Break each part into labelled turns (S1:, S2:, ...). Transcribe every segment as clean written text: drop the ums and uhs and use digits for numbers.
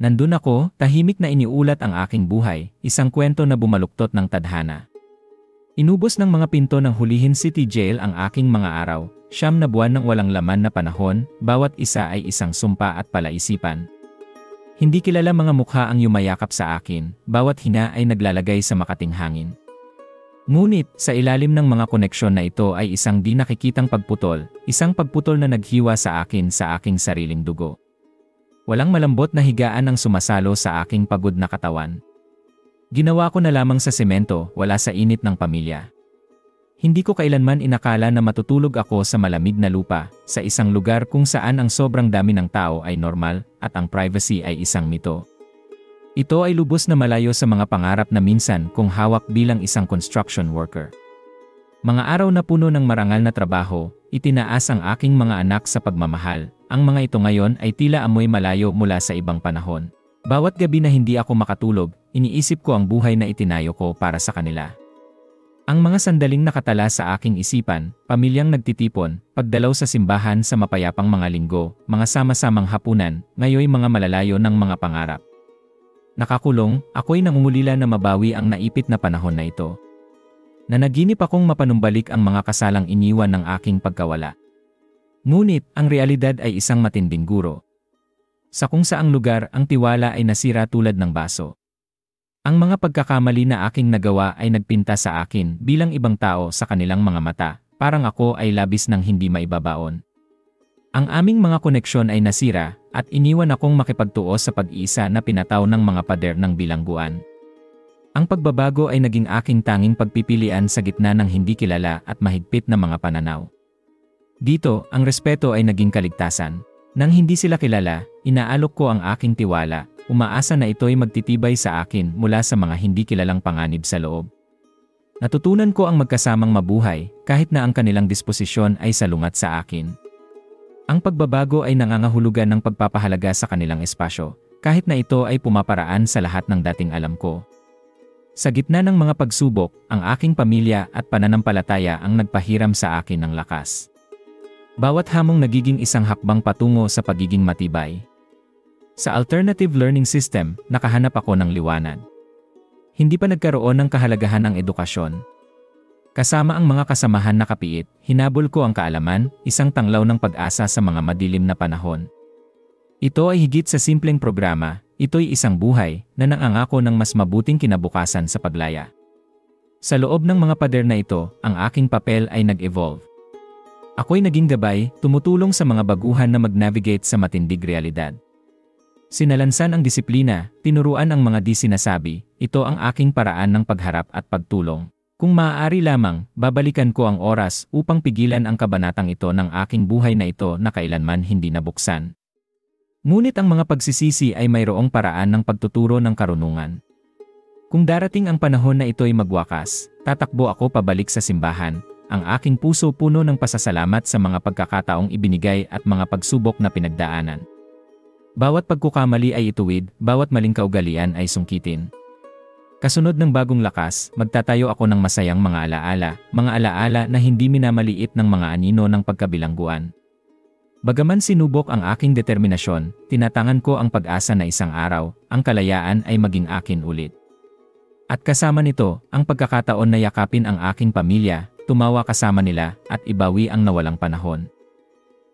S1: Nandun ako, tahimik na iniulat ang aking buhay, isang kwento na bumaluktot ng tadhana. Inubos ng mga pinto ng Hulihin City Jail ang aking mga araw, 9 na buwan ng walang laman na panahon, bawat isa ay isang sumpa at palaisipan. Hindi kilala mga mukha ang yumayakap sa akin, bawat hina ay naglalagay sa makating hangin. Ngunit, sa ilalim ng mga koneksyon na ito ay isang di nakikitang pagputol, isang pagputol na naghiwa sa akin sa aking sariling dugo. Walang malambot na higaan ang sumasalo sa aking pagod na katawan. Ginawa ko na lamang sa semento, wala sa init ng pamilya. Hindi ko kailanman inakala na matutulog ako sa malamig na lupa, sa isang lugar kung saan ang sobrang dami ng tao ay normal, at ang privacy ay isang mito. Ito ay lubos na malayo sa mga pangarap na minsan kong hawak bilang isang construction worker. Mga araw na puno ng marangal na trabaho, itinaas ang aking mga anak sa pagmamahal. Ang mga ito ngayon ay tila amoy malayo mula sa ibang panahon. Bawat gabi na hindi ako makatulog, iniisip ko ang buhay na itinayo ko para sa kanila. Ang mga sandaling nakatala sa aking isipan, pamilyang nagtitipon, pagdalaw sa simbahan sa mapayapang mga linggo, mga sama-samang hapunan, ngayoy mga malalayo ng mga pangarap. Nakakulong, ako'y nangungulila na mabawi ang naipit na panahon na ito. Nanaginip akong mapanumbalik ang mga kasalang iniwan ng aking pagkawala. Ngunit, ang realidad ay isang matinding guro. Sa kung saang lugar, ang tiwala ay nasira tulad ng baso. Ang mga pagkakamali na aking nagawa ay nagpinta sa akin bilang ibang tao sa kanilang mga mata, parang ako ay labis ng hindi maibabaon. Ang aming mga koneksyon ay nasira, at iniwan akong makipagtuo sa pag-iisa na pinataw ng mga pader ng bilangguan. Ang pagbabago ay naging aking tanging pagpipilian sa gitna ng hindi kilala at mahigpit na mga pananaw. Dito, ang respeto ay naging kaligtasan. Nang hindi sila kilala, inaalok ko ang aking tiwala, umaasa na ito'y magtitibay sa akin mula sa mga hindi kilalang panganib sa loob. Natutunan ko ang magkasamang mabuhay, kahit na ang kanilang disposisyon ay salungat sa akin. Ang pagbabago ay nangangahulugan ng pagpapahalaga sa kanilang espasyo, kahit na ito ay pumaparaan sa lahat ng dating alam ko. Sa gitna ng mga pagsubok, ang aking pamilya at pananampalataya ang nagpahiram sa akin ng lakas. Bawat hamong nagiging isang hakbang patungo sa pagiging matibay. Sa alternative learning system, nakahanap ako ng liwanag. Hindi pa nagkaroon ng kahalagahan ang edukasyon. Kasama ang mga kasamahan na kapiit, hinabol ko ang kaalaman, isang tanglaw ng pag-asa sa mga madilim na panahon. Ito ay higit sa simpleng programa. Ito'y isang buhay na nangangako ng mas mabuting kinabukasan sa paglaya. Sa loob ng mga pader na ito, ang aking papel ay nag-evolve. Ako'y naging gabay, tumutulong sa mga baguhan na mag-navigate sa matindig realidad. Sinalansan ang disiplina, tinuruan ang mga di sinasabi, ito ang aking paraan ng pagharap at pagtulong. Kung maaari lamang, babalikan ko ang oras upang pigilan ang kabanatang ito ng aking buhay na ito na kailanman hindi nabuksan. Ngunit ang mga pagsisisi ay mayroong paraan ng pagtuturo ng karunungan. Kung darating ang panahon na ito'y magwakas, tatakbo ako pabalik sa simbahan, ang aking puso puno ng pasasalamat sa mga pagkakataong ibinigay at mga pagsubok na pinagdaanan. Bawat pagkukamali ay ituwid, bawat maling kaugalian ay sungkitin. Kasunod ng bagong lakas, magtatayo ako ng masayang mga alaala na hindi minamaliit ng mga anino ng pagkabilangguan. Bagaman sinubok ang aking determinasyon, tinatangan ko ang pag-asa na isang araw, ang kalayaan ay maging akin ulit. At kasama nito, ang pagkakataon na yakapin ang aking pamilya, tumawa kasama nila, at ibawi ang nawalang panahon.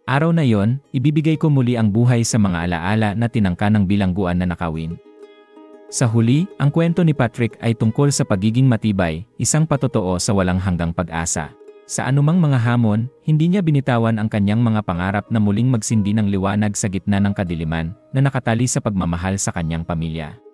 S1: Araw na yon, ibibigay ko muli ang buhay sa mga alaala na tinangka ng bilangguan na nakawin. Sa huli, ang kwento ni Patrick ay tungkol sa pagiging matibay, isang patotoo sa walang hanggang pag-asa. Sa anumang mga hamon, hindi niya binitawan ang kanyang mga pangarap na muling magsindi ng liwanag sa gitna ng kadiliman na nakatali sa pagmamahal sa kanyang pamilya.